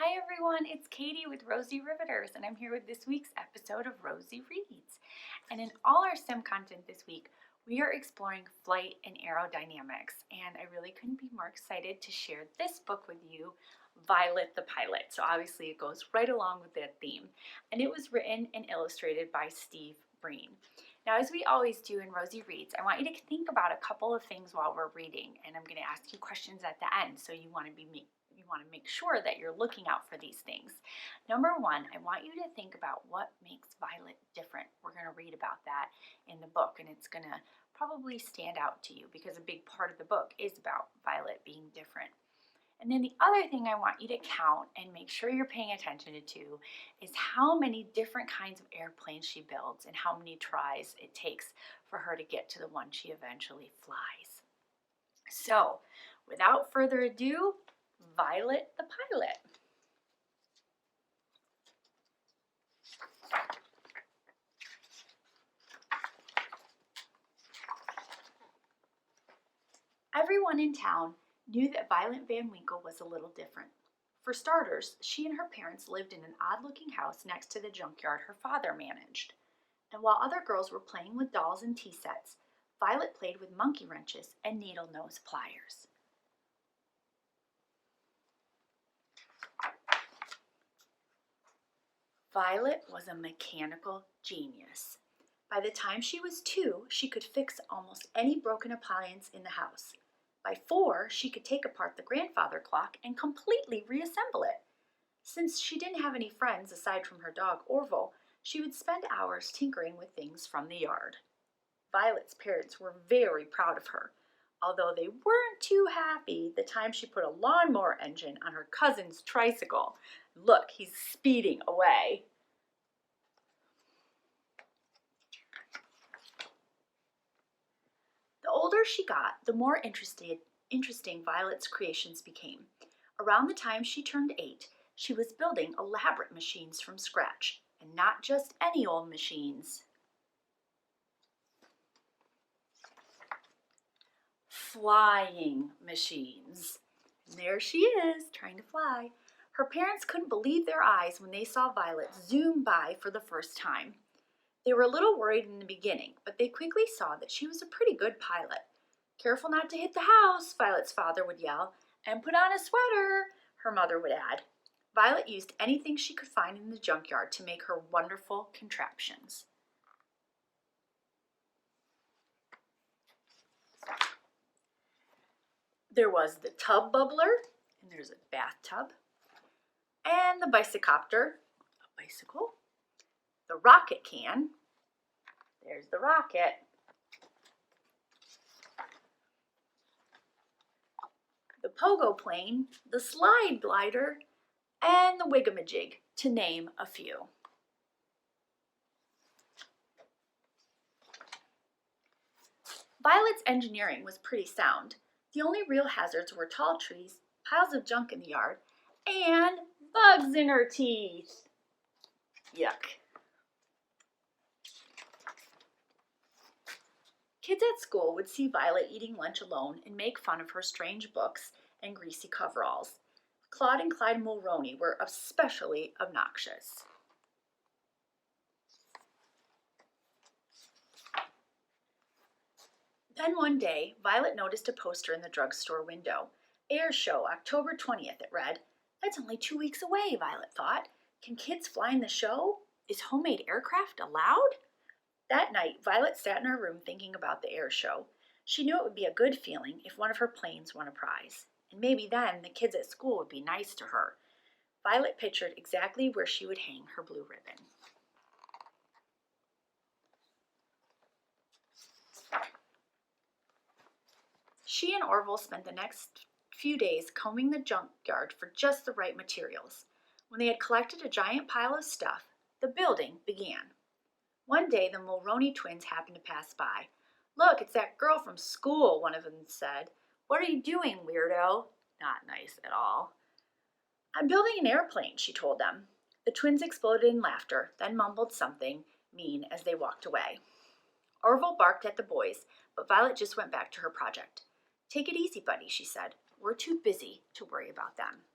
Hi everyone, it's Katie with Rosie Riveters, and I'm here with this week's episode of Rosie Reads. And in all our STEM content this week, we are exploring flight and aerodynamics, and I really couldn't be more excited to share this book with you, Violet the Pilot. So obviously it goes right along with that theme, and it was written and illustrated by Steve Breen. Now, as we always do in Rosie Reads, I want you to think about a couple of things while we're reading, and I'm going to ask you questions at the end, so you want to make sure that you're looking out for these things. Number one, I want you to think about what makes Violet different. We're going to read about that in the book, and it's going to probably stand out to you because a big part of the book is about Violet being different. And then the other thing I want you to count and make sure you're paying attention to is how many different kinds of airplanes she builds and how many tries it takes for her to get to the one she eventually flies. So, without further ado, Violet the Pilot. Everyone in town knew that Violet Van Winkle was a little different. For starters, she and her parents lived in an odd-looking house next to the junkyard her father managed. And while other girls were playing with dolls and tea sets, Violet played with monkey wrenches and needle-nose pliers. Violet was a mechanical genius. By the time she was 2, she could fix almost any broken appliance in the house. By 4, she could take apart the grandfather clock and completely reassemble it. Since she didn't have any friends aside from her dog Orville, she would spend hours tinkering with things from the yard. Violet's parents were very proud of her, although they weren't too happy the time she put a lawnmower engine on her cousin's tricycle. Look, he's speeding away. The older she got, the more interesting Violet's creations became. Around the time she turned 8, she was building elaborate machines from scratch, and not just any old machines. Flying machines. And there she is, trying to fly. Her parents couldn't believe their eyes when they saw Violet zoom by for the first time. They were a little worried in the beginning, but they quickly saw that she was a pretty good pilot. "Careful not to hit the house," Violet's father would yell, "and put on a sweater," her mother would add. Violet used anything she could find in the junkyard to make her wonderful contraptions. There was the tub bubbler, and there's a bathtub, and the bicycopter, a bicycle, the rocket can, there's the rocket, the pogo plane, the slide glider, and the wigamajig, to name a few. Violet's engineering was pretty sound. The only real hazards were tall trees, piles of junk in the yard, and bugs in her teeth. Yuck. Kids at school would see Violet eating lunch alone and make fun of her strange books and greasy coveralls. Claude and Clyde Mulroney were especially obnoxious. Then one day, Violet noticed a poster in the drugstore window. "Air Show, October 20th, it read. That's only 2 weeks away, Violet thought. Can kids fly in the show? Is homemade aircraft allowed? That night, Violet sat in her room thinking about the air show. She knew it would be a good feeling if one of her planes won a prize, and maybe then the kids at school would be nice to her. Violet pictured exactly where she would hang her blue ribbon. She and Orville spent the next few days combing the junkyard for just the right materials. When they had collected a giant pile of stuff, the building began. One day, the Mulroney twins happened to pass by. "Look, it's that girl from school," one of them said. "What are you doing, weirdo?" Not nice at all. "I'm building an airplane," she told them. The twins exploded in laughter, then mumbled something mean as they walked away. Orville barked at the boys, but Violet just went back to her project. "Take it easy, buddy," she said. "We're too busy to worry about them."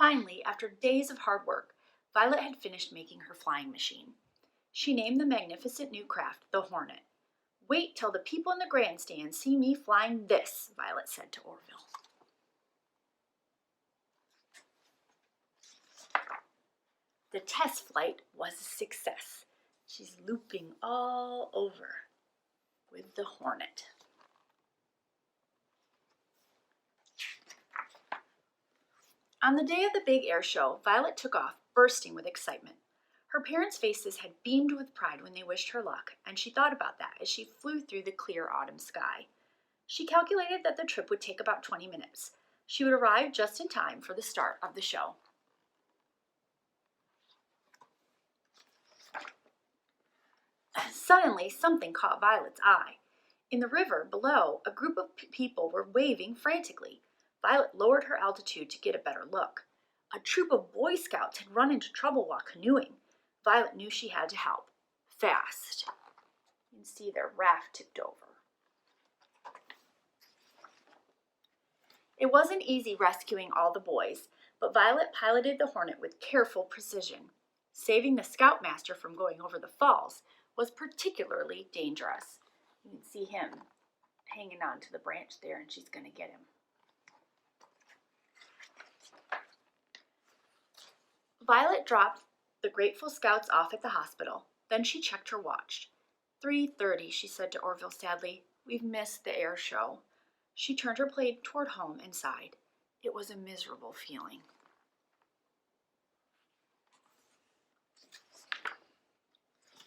Finally, after days of hard work, Violet had finished making her flying machine. She named the magnificent new craft the Hornet. "Wait till the people in the grandstand see me flying this," Violet said to Orville. The test flight was a success. She's looping all over with the Hornet. On the day of the big air show, Violet took off, bursting with excitement. Her parents' faces had beamed with pride when they wished her luck, and she thought about that as she flew through the clear autumn sky. She calculated that the trip would take about 20 minutes. She would arrive just in time for the start of the show. Suddenly, something caught Violet's eye. In the river below, a group of people were waving frantically. Violet lowered her altitude to get a better look. A troop of Boy Scouts had run into trouble while canoeing. Violet knew she had to help. Fast. You can see their raft tipped over. It wasn't easy rescuing all the boys, but Violet piloted the Hornet with careful precision. Saving the Scoutmaster from going over the falls was particularly dangerous. You can see him hanging on to the branch there, and she's going to get him. Violet dropped the grateful Scouts off at the hospital. Then she checked her watch. 3:30, she said to Orville sadly. "We've missed the air show." She turned her plane toward home and sighed. It was a miserable feeling.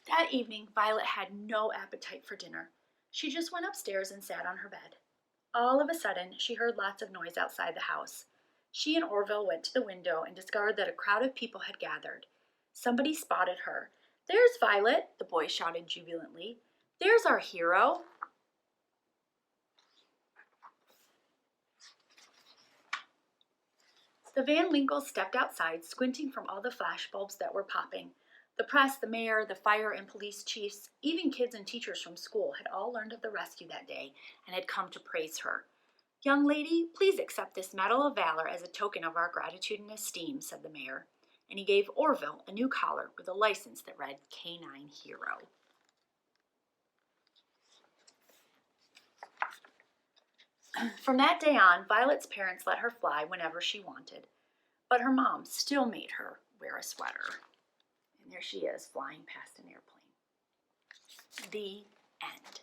That evening, Violet had no appetite for dinner. She just went upstairs and sat on her bed. All of a sudden, she heard lots of noise outside the house. She and Orville went to the window and discovered that a crowd of people had gathered. Somebody spotted her. "There's Violet," the boy shouted jubilantly. "There's our hero." The Van Winkles stepped outside, squinting from all the flashbulbs that were popping. The press, the mayor, the fire and police chiefs, even kids and teachers from school had all learned of the rescue that day and had come to praise her. "Young lady, please accept this Medal of Valor as a token of our gratitude and esteem," said the mayor, and he gave Orville a new collar with a license that read Canine Hero. From that day on, Violet's parents let her fly whenever she wanted, but her mom still made her wear a sweater. And there she is, flying past an airplane. The end.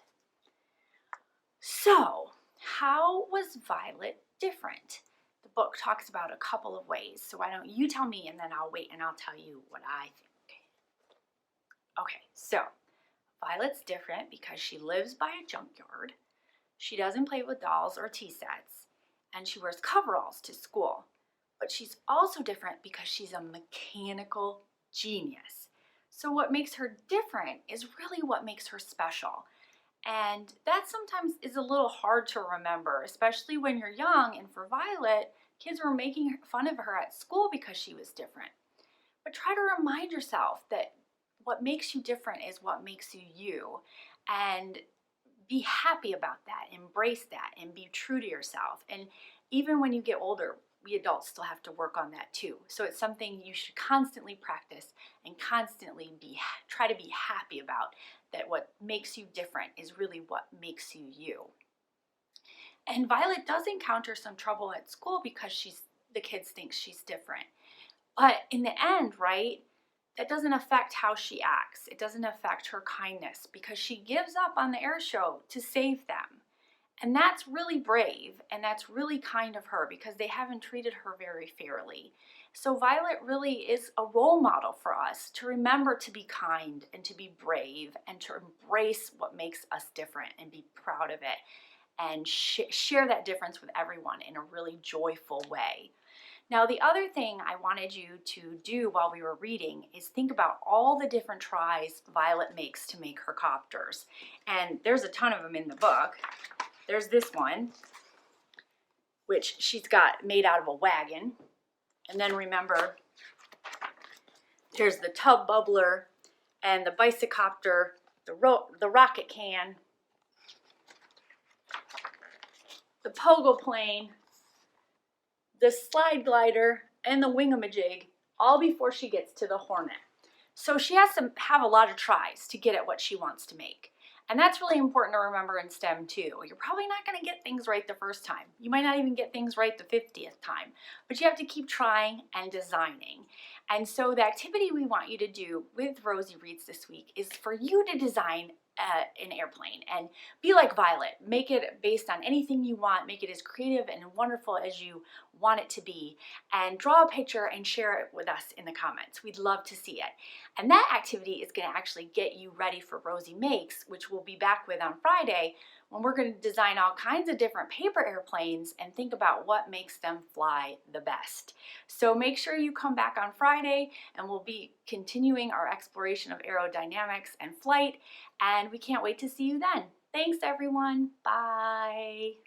So, how was Violet different? The book talks about a couple of ways, so why don't you tell me and then I'll wait and I'll tell you what I think. Okay, so Violet's different because she lives by a junkyard. She doesn't play with dolls or tea sets, and she wears coveralls to school. But she's also different because she's a mechanical genius. So what makes her different is really what makes her special. And that sometimes is a little hard to remember, especially when you're young. And for Violet, kids were making fun of her at school because she was different. But try to remind yourself that what makes you different is what makes you you. And be happy about that, embrace that, and be true to yourself. And even when you get older, we adults still have to work on that too. So it's something you should constantly practice and constantly try to be happy about, that what makes you different is really what makes you you. And Violet does encounter some trouble at school because the kids think she's different. But in the end, right, that doesn't affect how she acts. It doesn't affect her kindness because she gives up on the air show to save them. And that's really brave and that's really kind of her because they haven't treated her very fairly. So Violet really is a role model for us to remember to be kind and to be brave and to embrace what makes us different and be proud of it and share that difference with everyone in a really joyful way. Now, the other thing I wanted you to do while we were reading is think about all the different tries Violet makes to make her copters. And there's a ton of them in the book. There's this one, which she's got made out of a wagon. And then remember, there's the tub bubbler and the bicycopter, the rocket can, the pogo plane, the slide glider, and the wingamajig all before she gets to the hornet. So she has to have a lot of tries to get at what she wants to make. And that's really important to remember in STEM too. You're probably not going to get things right the first time. You might not even get things right the 50th time, but you have to keep trying and designing. And so the activity we want you to do with Rosie Reads this week is for you to design an airplane and be like Violet. Make it based on anything you want. Make it as creative and wonderful as you want it to be, and draw a picture and share it with us in the comments. We'd love to see it. And that activity is going to actually get you ready for Rosie Makes, which we'll be back with on Friday, when we're going to design all kinds of different paper airplanes and think about what makes them fly the best. So make sure you come back on Friday, and we'll be continuing our exploration of aerodynamics and flight, and we can't wait to see you then. Thanks everyone. Bye.